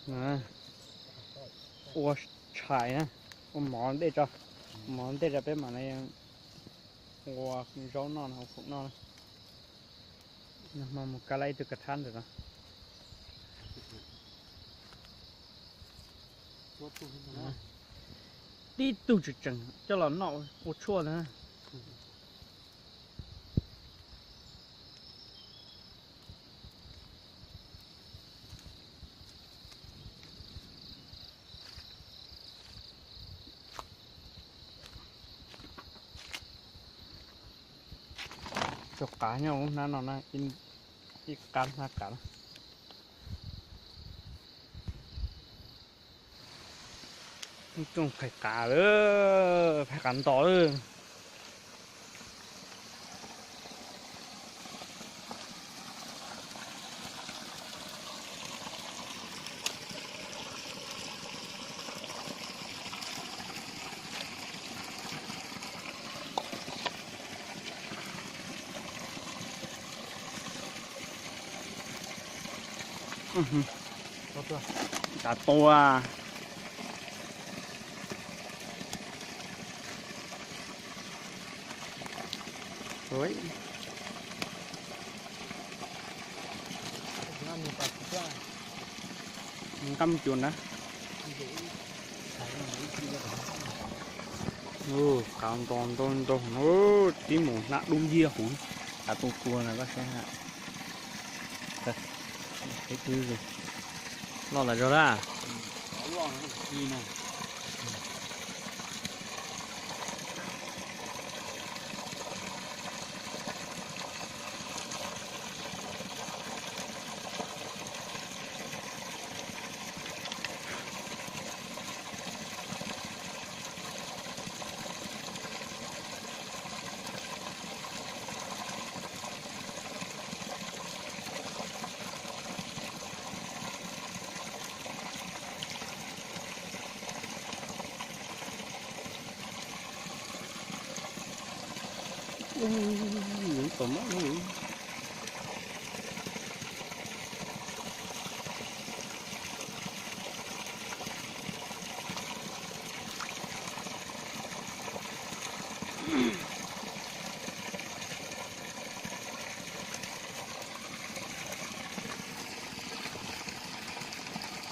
à ủa chạy nè món để cho món để cho bé mà này ủa rau non học cũng non mà một cái lấy từ cái than được đó đi tu chỉ chẳng cho nó nọ ủa chua nữa cho cá nhau nó in cái cá ha cá trông phải cá nữa phải cắn to nữa cá to à rồi căm chuồn đó càng toàn nó tí mù nặng đung dưa hủ cả tô cua này có xe hả cái thứ gì lo là cho ra những tôm á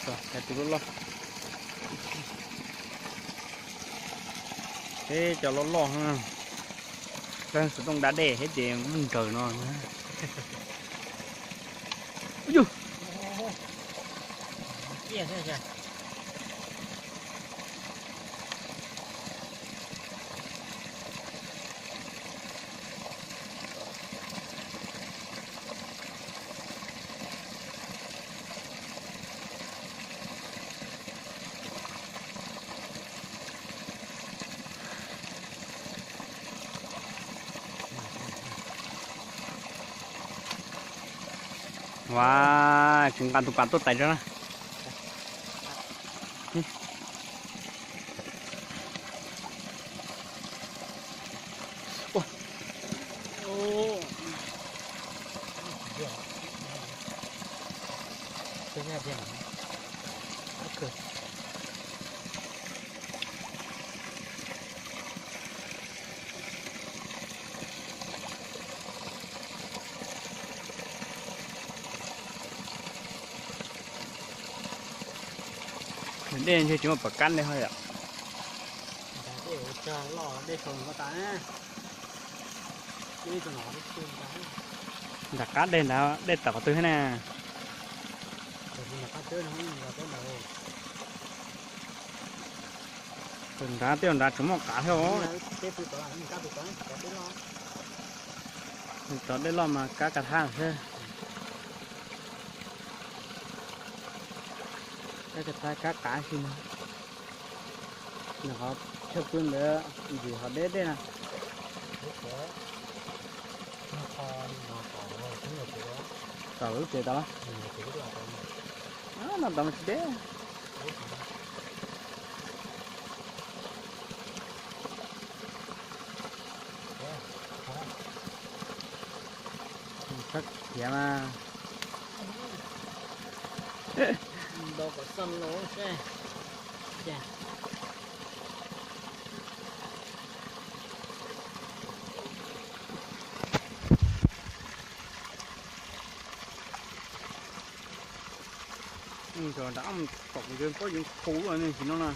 rồi cái tụi lo thế cho nó lo ha đang sử dụng đá đè hết thì mừng trời nó nữa ui kia thế kìa wah chúng ta tụt patut tay cho nó đây thì chúng ta bật cắn đây thôi ạ để cho lò để trồng có tá đi cho nó đi đặt cá đây nào đây tao từ thế nè từng đá tiêu đá chúng một cá theo tao đây lo mà cá cả thang thế cái thai cá xin nó họ theo phương để gì họ đế đây nè tao lúc chơi đó nó tao đế chắc vậy mà đâu có sân lỗ xe chà Rồi đã tổng dân có những phố rồi nên thì nó là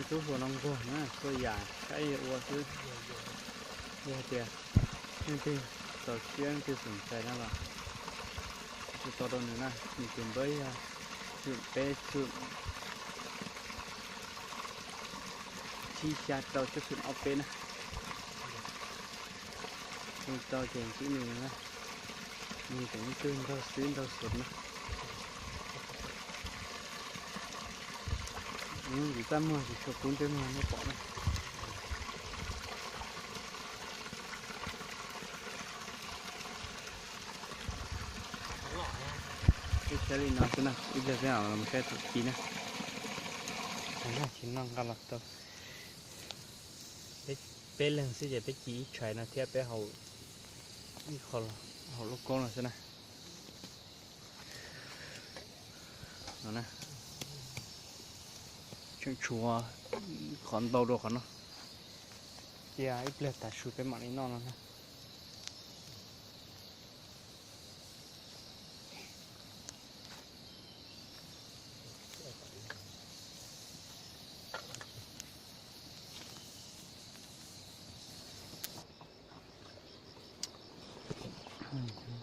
chú vừa nông vừa nè tôi dài cái ua chứ ua tiền nên thì tàu chuyên thì sủng chạy ra là thì tàu đâu nữa nè mình tìm với sự bé sự chi chặt tàu cho sự ốp bên nè tàu tiền chỉ mình nè mình cũng chuyên tàu xuyên tàu sụt nè vì ta mua thì cho cuốn trên mà nó bỏ này cái xe đi nó thế nào bây giờ thế nào là một xe thật chín này nó chỉ năng cả lật đâu bé lần xưa giờ bé chỉ chạy nó theo bé hậu đi khỏi là hậu lúc con là thế này nó này chuyện chùa còn đâu được nó dạ ít lệ tại sự cái mặt này nó nè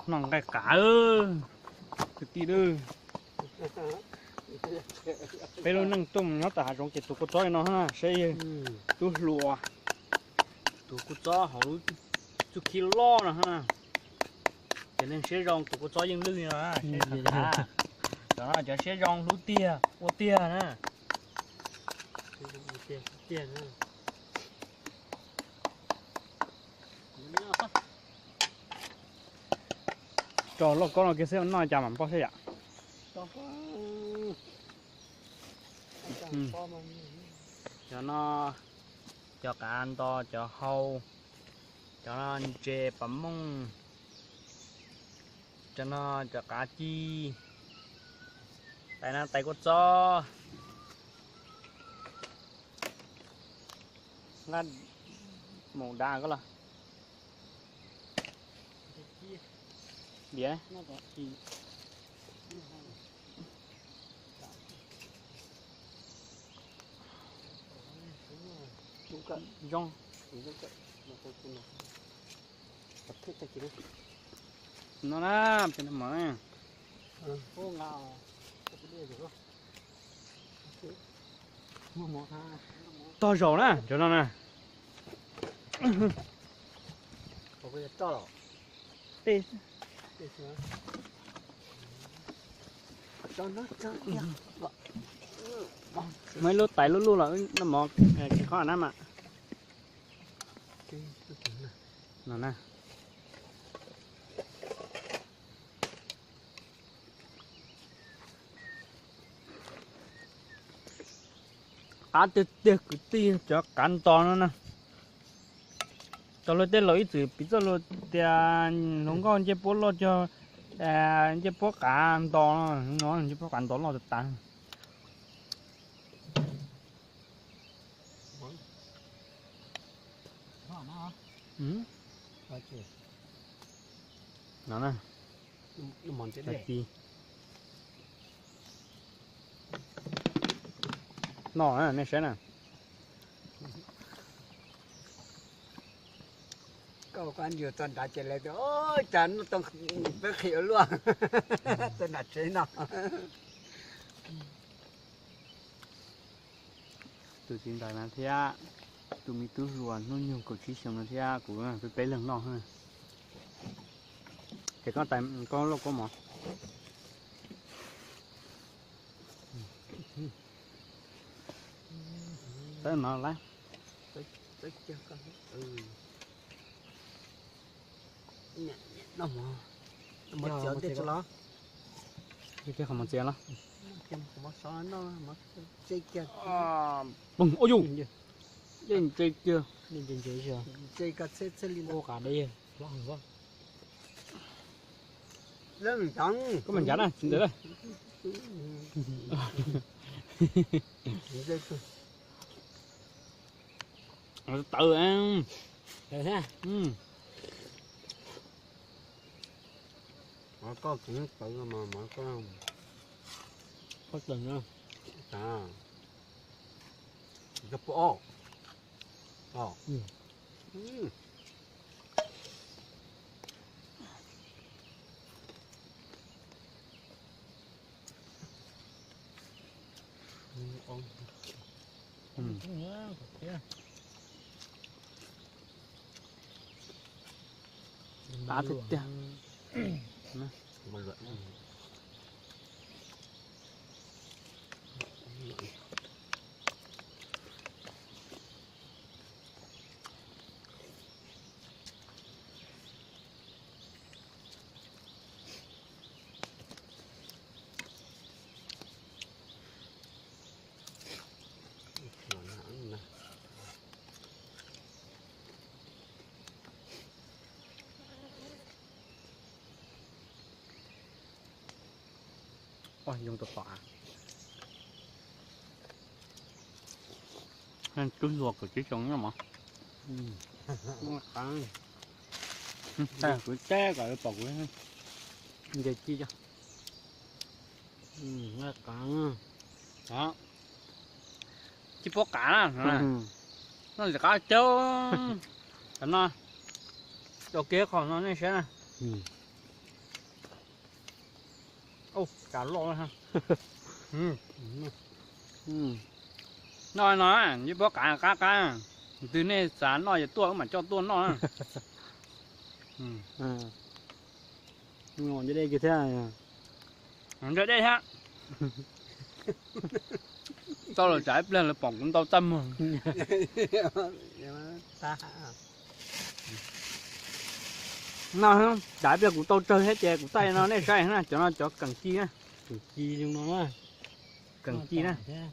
nòng cái cả ơi thực tí đưa bây giờ nâng tôm nó ta trong cái tủ có chói nó ha xây tủ lùa tủ có chó họ chú kilo nè ha cho nên sẽ rong tủ có chó dân lưng nè đó là cho sẽ rong lú tia ô tia nè tiền ha cho nó có cái xe nó chạm bao xe ạ cho nó cho cả ăn to cho hâu cho nó chè bấm mông cho nó cho cá chi tại nó tay con cho nó màu đa có là bía nó có chi rong nó nè bên nó mở ô ngào một ha to rồi nè cho nó nè có cái to rồi tê cho nó cho mấy lúc tại lúc luôn là nó mọt cái khó lắm ạ nó nè tiệt tiệt cái tiền cho cắn to nó nè cho nó tên lỗi từ bây giờ nó tiền nó con chế bố lo cho chế bố cả to nó chế bố cả to nó được tăng nó nè nó mòn chết là đấy chi nó nè sẽ nè có con nhiều tuần đã chạy lại ôi chán nó tông bé khỉu luôn tuần đã chế nào từ hiện tại là thế tụi mình cứ ruộng nó nhiều cầu trí sống là thế của cái bé lần nọ hơn thì có tại có lúc có mỏ tới mà lấy tới chưa con nó một chỗ để cho nó cái không mà xe nó một số nó một chơi kia bùng ôi dù Trên chơi chưa? lên trên dưới chưa chơi cái sẽ lên ô cả đây lo không lên trắng Có mình chán à? Xin tới đây. Tự ăn. được ha nó có cũng tự mà có có từng không à cái bộ Đã thịt chưa? mà vậy Ôi, dùng tập tỏa. Nên cứ luộc của chứ chống nhau mà. nó căng À, cứ che gọi là bọc ấy. Giờ chi cho. nó cắn Đó. Chỉ bó cá nè. Nó là cá chấu. Cảm nó. Chỗ kia còn nó này sẽ nè. Ô, cá lô ha. Nói, như bó cá. Từ nay sáng nói tua mà cho tua nó. ngon dưới đây kia thế à Rồi đây ha. Tao là trái lên là bỏng cũng tao tâm rồi. ta Nào không? Trái bây của tao chơi hết chè của tay nó này sai ha, cho nó cho cần chi á. chi trong nó Cần chi á. thế